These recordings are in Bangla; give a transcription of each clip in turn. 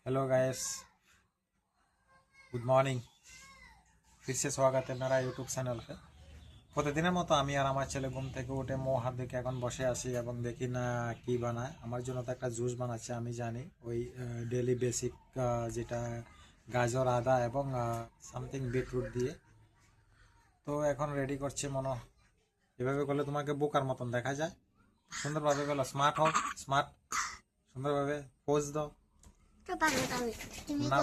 Hello guys, good morning. फिर से स्वागत है मेरा यूट्यूब चैनल पे। প্রতিদিনের মতো আমি আর আমার ছেলে ঘুম থেকে উঠে মুখ হাত দেখে এখন বসে আছি এবং দেখি না কি বানায়। আমার জন্য তো একটা জুস বানাচ্ছে, আমি জানি ওই ডেলি বেসিক যেটা গাজর আদা এবং সামথিং বিটরুট দিয়ে। তো এখন রেডি করছে মনে হয়। এভাবে করলে তোমাকে বোকার মতন দেখা যায়। সুন্দরভাবে বলো, স্মার্ট হও, স্মার্ট, সুন্দরভাবে পোজ দাও না।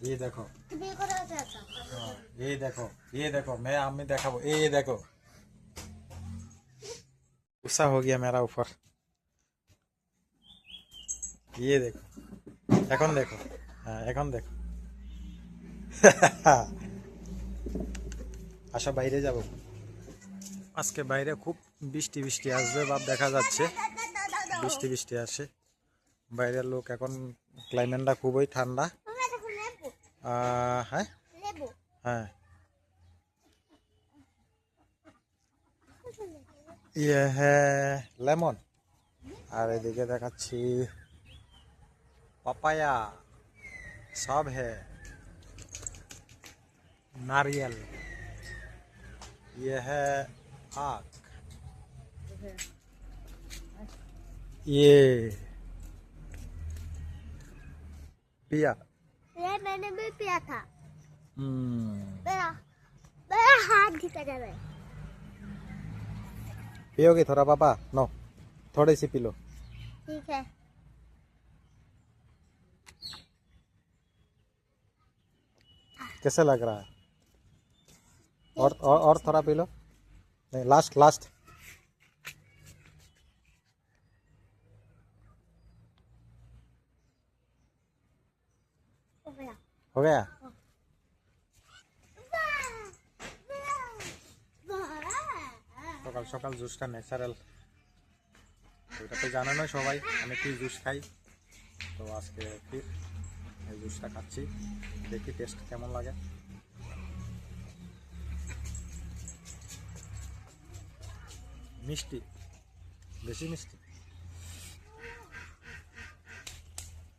ये देखो, ये देखो, ये देखो, मैं आमी देखाबो, ये देखो, गुस्सा हो गया मेरा ऊपर। ये देखो, এখন দেখো, হ্যাঁ এখন দেখো। আশা বাইরে যাব, আজকে বাইরে খুব বৃষ্টি বৃষ্টি আসবে ভাব দেখা যাচ্ছে। বৃষ্টি বৃষ্টি আসে, বাইরের লোক এখন ক্লাইমেটটা খুবই ঠান্ডা। হ্যাঁ হ্যাঁ, ये है लेमन আর এদিকে দেখাচ্ছি পাপায়া, सब है नारियल, ये है आक, ये पिया, ये मैंने भी पिया था। हम्म, मेरा मेरा हाथ दिखा जा रहा है। पियोगे थोड़ा पापा? नो, थोड़ी सी पी लो। ठीक है। कैसे लग रहा है? और थोड़ा पी लो। नहीं, लास्ट लास्ट। हो गया। हो गया? সকাল সকাল জুসটা ন্যাচারাল, ওইটা তো জানো না সবাই আমি কি জুস খাই। তো আজকে ফির এই জুসটা খাচ্ছি, দেখি টেস্ট কেমন লাগে। মিষ্টি, বেশি মিষ্টি।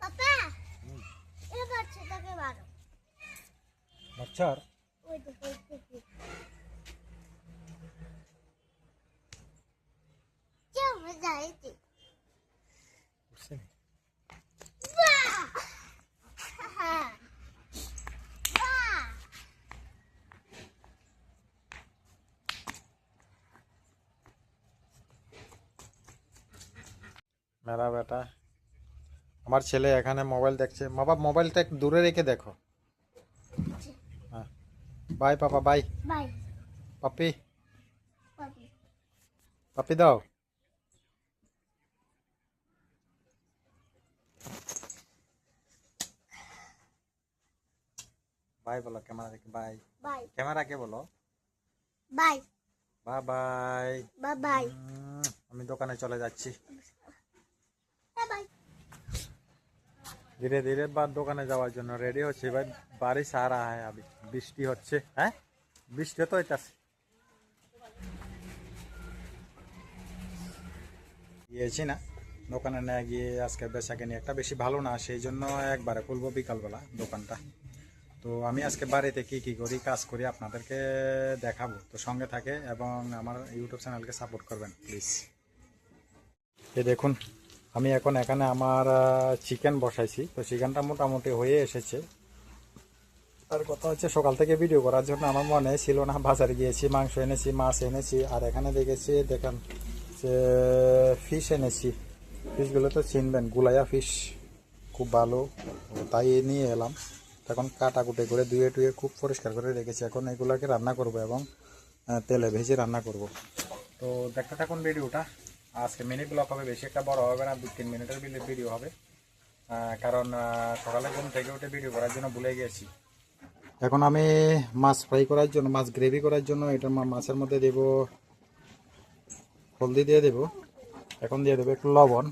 पापा ये बच्चे के मारो। मच्छर ওই দেখো ওই দেখো। क्या मजा आई थी। उससे नहीं। वाह वाह। मेरा बेटा, আমার ছেলে এখানে মোবাইল দেখছে। বাবা মোবাইলটা একটু দূরে রেখে দেখো। হ্যাঁ, বাই পাপা, বাই बाय পাপি, पापी। পাপি দাও। বাই বলো ক্যামেরা দেখে, বাই। बाय ক্যামেরাকে বলো bye bye bye. Bye bye আমি দোকানে চলে যাচ্ছি। बाय। ধীরে ধীরে বা দোকানে যাওয়ার জন্য রেডি হচ্ছে। ভাই বারিশ আ রা হ্যায়, আবি বৃষ্টি হচ্ছে। হ্যাঁ বৃষ্টি তো হইতাছে। গিয়েছি না দোকানে না গিয়ে, আজকে বেচাকে নিয়ে একটা বেশি ভালো না, সেই জন্য একবারে খুলবো বিকালবেলা দোকানটা। তো আমি আজকে বাড়িতে কি কি করি, কাজ করি আপনাদেরকে দেখাবো। তো সঙ্গে থাকে এবং আমার ইউটিউব চ্যানেলকে সাপোর্ট করবেন প্লিজ। এই দেখুন, আমি এখন এখানে আমার চিকেন বসাইছি। তো চিকেনটা মোটামুটি হয়ে এসেছে। আর কথা হচ্ছে, সকাল থেকে ভিডিও করার জন্য আমার মনে ছিল না। বাজারে গিয়েছি, মাংস এনেছি, মাছ এনেছি, আর এখানে দেখেছি দেখেন যে ফিশ এনেছি। ফিশগুলো তো চিনবেন, গুলাইয়া ফিশ, খুব ভালো। তাই নিয়ে এলাম। এখন কাটাকুটি করে ধুয়ে টুয়ে খুব পরিষ্কার করে রেখেছি। এখন এগুলাকে রান্না করব এবং তেলে ভেজে রান্না করব। তো দেখতে থাকুন ভিডিওটা। আজকে মিনি ব্লগ হবে, বেশি একটা বড় হবে না, 2-3 মিনিটের ভিডিও হবে। কারণ সকালে ঘুম থেকে উঠে ভিডিও করার জন্য ভুলে গেছি। এখন আমি মাছ ফ্রাই করার জন্য, মাছ গ্রেভি করার জন্য এটা মাছের মধ্যে দেব হলদি দিয়ে দেব। এখন দিয়ে দেবো একটু লবণ,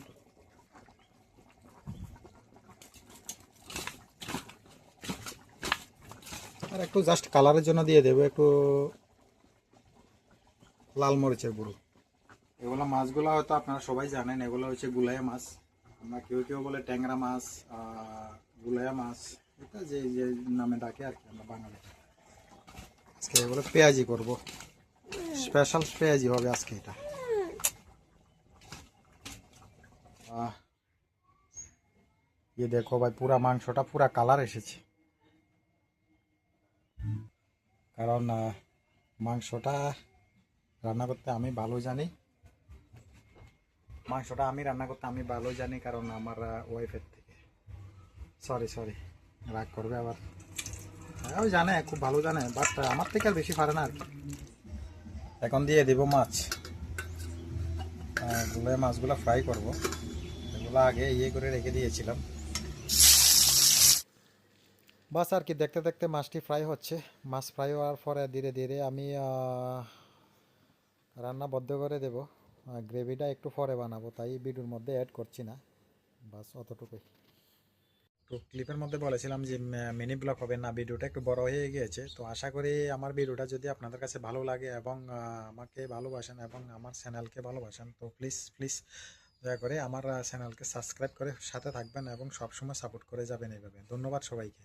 আর একটু জাস্ট কালারের জন্য দিয়ে দেবো একটু লাল মরিচের গুঁড়ো। এগুলো মাছগুলো হয়তো আপনারা সবাই জানেন, এগুলো হচ্ছে গুলাইয়া মাছ। আমরা কেউ কেউ বলে ট্যাংরা মাছ, গুলায়া মাছ, এটা যে যে নামে ডাকে আর কি আমরা বাঙালি। আজকে এগুলো পেঁয়াজি করব, স্পেশাল পেঁয়াজি হবে আজকে এটা। ये देखो भाई पूरा মাংসটা পুরা কালার এসেছে, কারণ মাংসটা রান্না করতে আমি ভালো জানি। মাংসটা আমি রান্না করতে আমি ভালো জানি, কারণ আমার ওয়াইফের থেকে। সরি সরি, রাগ করবে আবার। হ্যাঁ ওই জানে, খুব ভালো জানে, বাট আমার থেকে আর বেশি পারে না আর কি। এখন দিয়ে দিব মাছ, গুলো মাছগুলো ফ্রাই করব। এগুলো আগে ইয়ে করে রেখে দিয়েছিলাম। বাস আর কি, দেখতে দেখতে মাছটি ফ্রাই হচ্ছে। মাছ ফ্রাই হওয়ার পরে ধীরে ধীরে আমি রান্না বন্ধ করে দেব। গ্রেভিটা একটু পরে বানাবো, তাই ভিডিওর মধ্যে অ্যাড করছি না। বাস অতটুকুই। তো ক্লিপের মধ্যে বলেছিলাম যে মিনি ব্লগ হবে না, ভিডিওটা একটু বড় হয়ে গিয়েছে। তো আশা করি আমার ভিডিওটা যদি আপনাদের কাছে ভালো লাগে এবং আমাকে ভালোবাসেন এবং আমার চ্যানেলকে ভালোবাসেন, তো প্লিজ প্লিজ দয়া করে আমার চ্যানেলকে সাবস্ক্রাইব করে সাথে থাকবেন এবং সবসময় সাপোর্ট করে যাবেন এইভাবে। ধন্যবাদ সবাইকে।